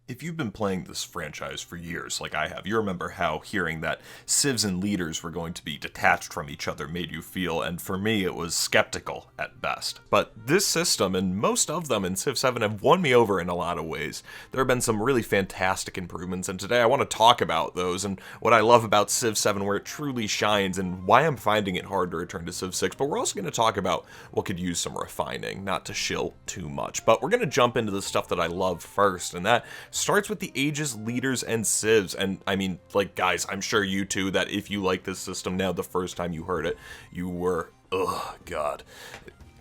If you've been playing this franchise for years, like I have, you remember how hearing that civs and leaders were going to be detached from each other made you feel, and for me it was skeptical at best. But this system, and most of them in Civ 7, have won me over in a lot of ways. There have been some really fantastic improvements, and today I want to talk about those, and what I love about Civ 7, where it truly shines, and why I'm finding it hard to return to Civ 6, but we're also going to talk about what could use some refining, not to shill too much. But we're going to jump into the stuff that I love first, and that starts with the ages, leaders, and civs. And I mean, like, guys, I'm sure you too, that if you like this system now, the first time you heard it, you were, oh god.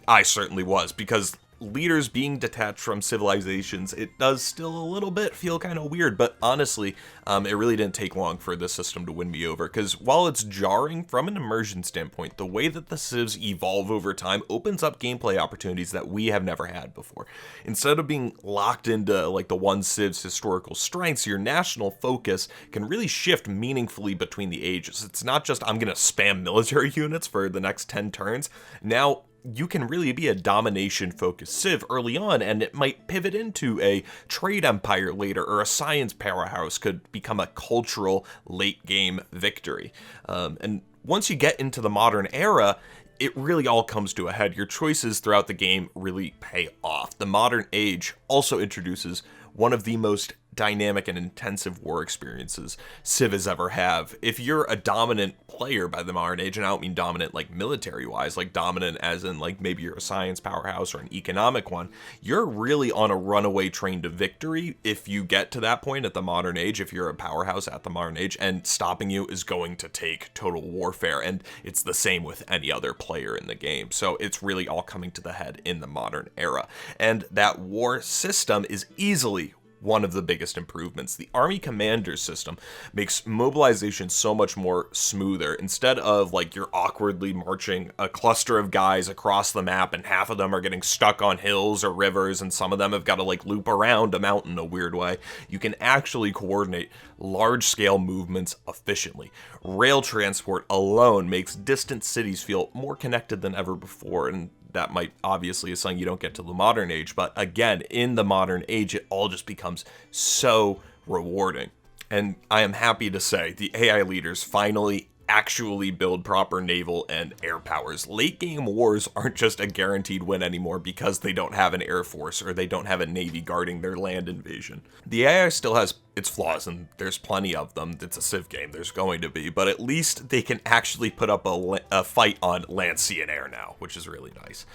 I certainly was, because leaders being detached from civilizations, it does still a little bit feel kind of weird, but honestly, it really didn't take long for this system to win me over, because while it's jarring from an immersion standpoint, the way that the civs evolve over time opens up gameplay opportunities that we have never had before. Instead of being locked into like the one civ's historical strengths, your national focus can really shift meaningfully between the ages. It's not just I'm gonna spam military units for the next 10 turns. Now you can really be a domination-focused civ early on, and it might pivot into a trade empire later, or a science powerhouse could become a cultural late-game victory. And once you get into the modern era, it really all comes to a head. Your choices throughout the game really pay off. The modern age also introduces one of the most dynamic and intensive war experiences Civ has ever have. If you're a dominant player by the modern age, and I don't mean dominant like military wise, like dominant as in like maybe you're a science powerhouse or an economic one, you're really on a runaway train to victory if you get to that point at the modern age, if you're a powerhouse at the modern age, and stopping you is going to take total warfare, and it's the same with any other player in the game. So it's really all coming to the head in the modern era, and that war system is easily one of the biggest improvements. The Army Commander system makes mobilization so much more smoother. Instead of like you're awkwardly marching a cluster of guys across the map and half of them are getting stuck on hills or rivers and some of them have got to like loop around a mountain a weird way, you can actually coordinate large-scale movements efficiently. Rail transport alone makes distant cities feel more connected than ever before, and that might obviously is something you don't get to the modern age, but again, in the modern age, it all just becomes so rewarding. And I am happy to say the AI leaders finally actually build proper naval and air powers. Late game wars aren't just a guaranteed win anymore because they don't have an air force or they don't have a navy guarding their land invasion. The AI still has its flaws, and there's plenty of them. It's a Civ game, there's going to be, but at least they can actually put up a fight on land, sea, and air now, which is really nice.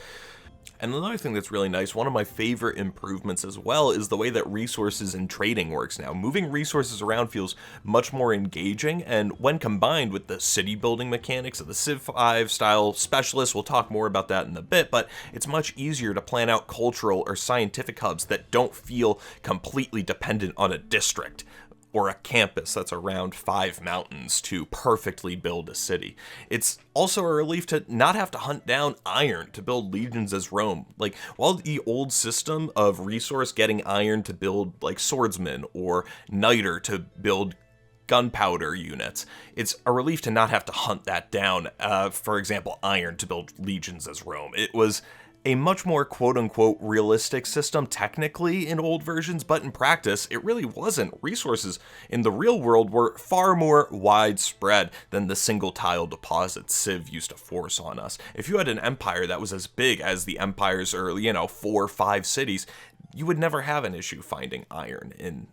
And another thing that's really nice, one of my favorite improvements as well, is the way that resources and trading works now. Moving resources around feels much more engaging, and when combined with the city building mechanics of the Civ 5 style specialists, we'll talk more about that in a bit, but it's much easier to plan out cultural or scientific hubs that don't feel completely dependent on a district or a campus that's around 5 mountains to perfectly build a city. It's also a relief to not have to hunt down iron to build legions as Rome. Like, while the old system of resource getting iron to build like swordsmen or niter to build gunpowder units, it's a relief to not have to hunt that down, for example, iron to build legions as Rome. It was a much more quote-unquote realistic system technically in old versions, but in practice, it really wasn't. Resources in the real world were far more widespread than the single-tile deposits Civ used to force on us. If you had an empire that was as big as the empires or, 4 or 5 cities, you would never have an issue finding iron in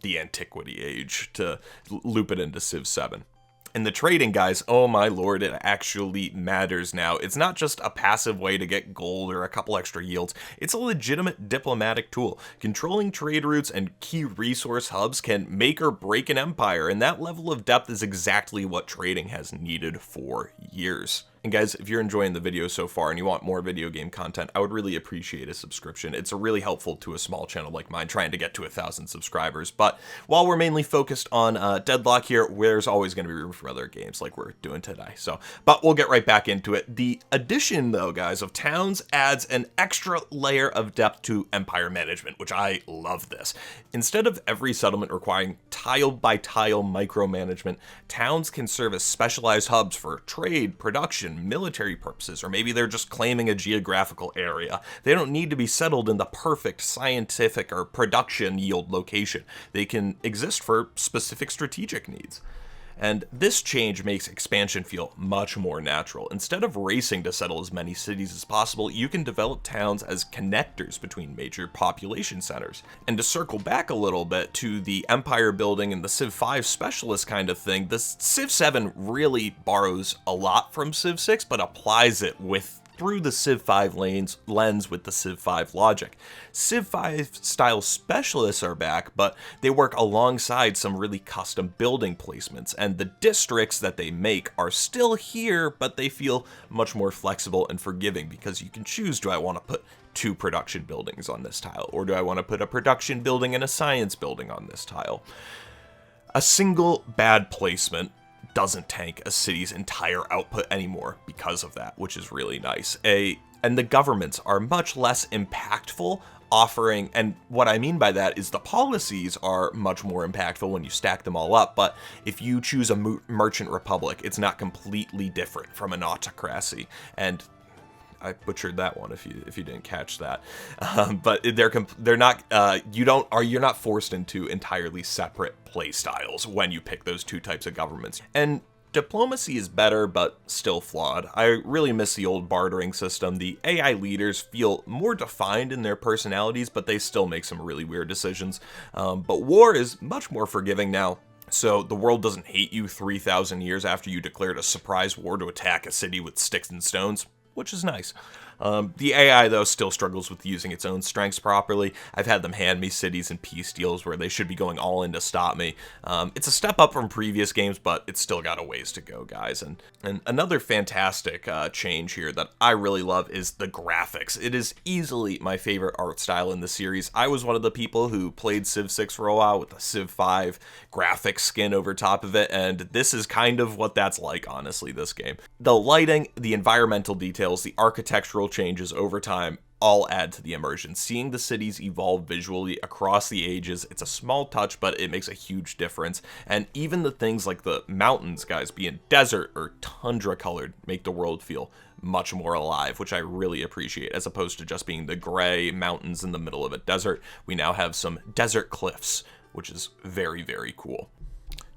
the antiquity age to loop it into Civ 7. And the trading, guys, oh my lord, it actually matters now. It's not just a passive way to get gold or a couple extra yields. It's a legitimate diplomatic tool. Controlling trade routes and key resource hubs can make or break an empire, and that level of depth is exactly what trading has needed for years. And guys, if you're enjoying the video so far and you want more video game content, I would really appreciate a subscription. It's really helpful to a small channel like mine trying to get to 1,000 subscribers. But while we're mainly focused on Deadlock here, there's always going to be room for other games like we're doing today. But we'll get right back into it. The addition, though, guys, of towns adds an extra layer of depth to empire management, which I love this. Instead of every settlement requiring tile-by-tile micromanagement, towns can serve as specialized hubs for trade, production, and military purposes, or maybe they're just claiming a geographical area. They don't need to be settled in the perfect scientific or production yield location. They can exist for specific strategic needs. And this change makes expansion feel much more natural. Instead of racing to settle as many cities as possible, you can develop towns as connectors between major population centers. And to circle back a little bit to the empire building and the Civ 5 specialist kind of thing, the Civ 7 really borrows a lot from Civ 6, but applies it through the Civ 5 lens with the Civ 5 logic. Civ 5 style specialists are back, but they work alongside some really custom building placements, and the districts that they make are still here, but they feel much more flexible and forgiving because you can choose, do I want to put 2 production buildings on this tile, or do I want to put a production building and a science building on this tile? A single bad placement doesn't tank a city's entire output anymore because of that, which is really nice. And the governments are much less impactful, offering, and what I mean by that is the policies are much more impactful when you stack them all up, but if you choose a merchant republic, it's not completely different from an autocracy. And I butchered that one if you didn't catch that, but they're not you're not forced into entirely separate play styles when you pick those 2 types of governments. And diplomacy is better, but still flawed. I really miss the old bartering system. The AI leaders feel more defined in their personalities, but they still make some really weird decisions. But war is much more forgiving now. So the world doesn't hate you 3,000 years after you declared a surprise war to attack a city with sticks and stones, which is nice. The AI, though, still struggles with using its own strengths properly. I've had them hand me cities and peace deals where they should be going all in to stop me. It's a step up from previous games, but it's still got a ways to go, guys. And another fantastic change here that I really love is the graphics. It is easily my favorite art style in the series. I was one of the people who played Civ 6 for a while with the Civ 5 graphics skin over top of it, and this is kind of what that's like, honestly, this game. The lighting, the environmental details, the architectural changes over time all add to the immersion. Seeing the cities evolve visually across the ages, it's a small touch, but it makes a huge difference. And even the things like the mountains, guys, being desert or tundra colored, make the world feel much more alive, which I really appreciate, as opposed to just being the gray mountains in the middle of a desert. We now have some desert cliffs, which is very, very cool.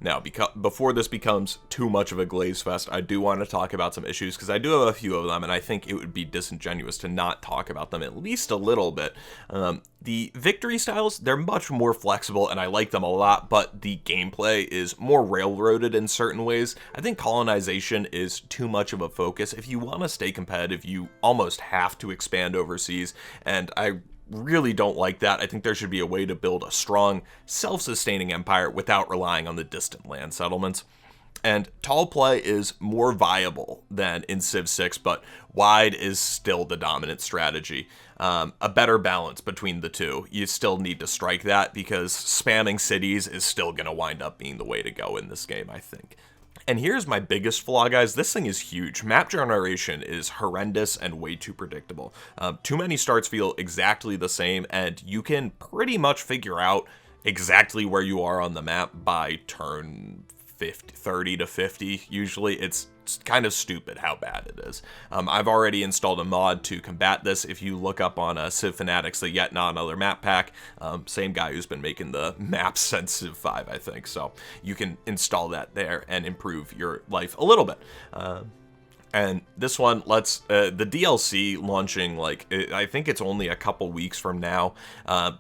Now, before this becomes too much of a glaze fest, I do want to talk about some issues, because I do have a few of them, and I think it would be disingenuous to not talk about them at least a little bit. The victory styles, they're much more flexible, and I like them a lot, but the gameplay is more railroaded in certain ways. I think colonization is too much of a focus. If you want to stay competitive, you almost have to expand overseas, and I really don't like that. I think there should be a way to build a strong, self-sustaining empire without relying on the distant land settlements. And tall play is more viable than in Civ 6, but wide is still the dominant strategy. A better balance between the two. You still need to strike that, because spamming cities is still going to wind up being the way to go in this game, I think. And here's my biggest flaw, guys. This thing is huge. Map generation is horrendous and way too predictable. Too many starts feel exactly the same, and you can pretty much figure out exactly where you are on the map by turn 30 to 50. Usually it's kind of stupid how bad it is. I've already installed a mod to combat this. If you look up on Civ Fanatics, the Yet Not Another map pack, same guy who's been making the maps since Civ 5, I think. So you can install that there and improve your life a little bit. And this one, the DLC launching, I think it's only a couple weeks from now,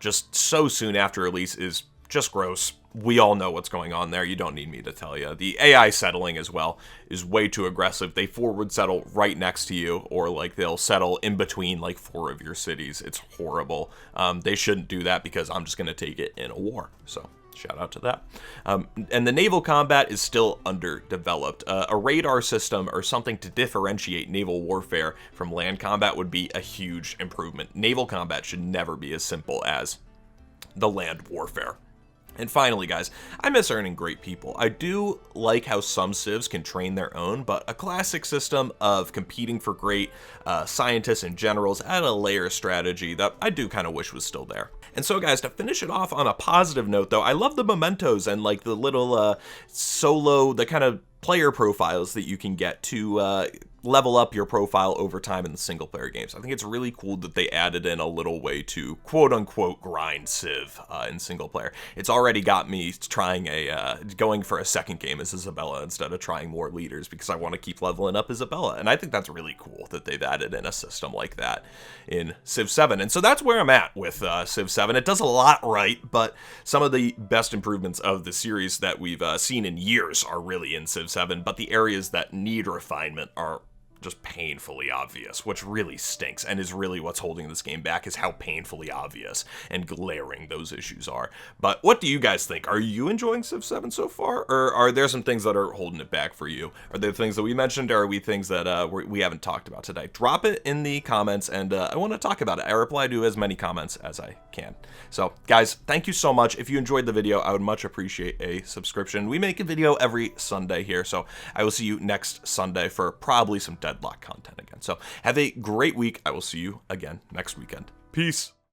just so soon after release, is just gross. We all know what's going on there. You don't need me to tell you. The AI settling as well is way too aggressive. They forward settle right next to you, or they'll settle in between 4 of your cities. It's horrible. They shouldn't do that, because I'm just going to take it in a war. So shout out to that. And the naval combat is still underdeveloped. A radar system or something to differentiate naval warfare from land combat would be a huge improvement. Naval combat should never be as simple as the land warfare. And finally, guys, I miss earning great people. I do like how some civs can train their own, but a classic system of competing for great scientists and generals add a layer of strategy that I do kind of wish was still there. And so, guys, to finish it off on a positive note, though, I love the mementos and the little the kind of player profiles that you can get to level up your profile over time in the single player games. I think it's really cool that they added in a little way to quote unquote grind Civ in single player. It's already got me trying going for a second game as Isabella instead of trying more leaders because I want to keep leveling up Isabella. And I think that's really cool that they've added in a system like that in Civ 7. And so that's where I'm at with Civ 7. It does a lot right, but some of the best improvements of the series that we've seen in years are really in Civ 7, but the areas that need refinement are just painfully obvious, which really stinks and is really what's holding this game back, is how painfully obvious and glaring those issues are. But what do you guys think? Are you enjoying Civ 7 so far, or are there some things that are holding it back for you? Are there things that we mentioned, or are we things that we haven't talked about today? Drop it in the comments, and I want to talk about it. I reply to as many comments as I can. So guys, thank you so much. If you enjoyed the video, I would much appreciate a subscription. We make a video every Sunday here, so I will see you next Sunday for probably some Deadlock content again. So have a great week. I will see you again next weekend. Peace.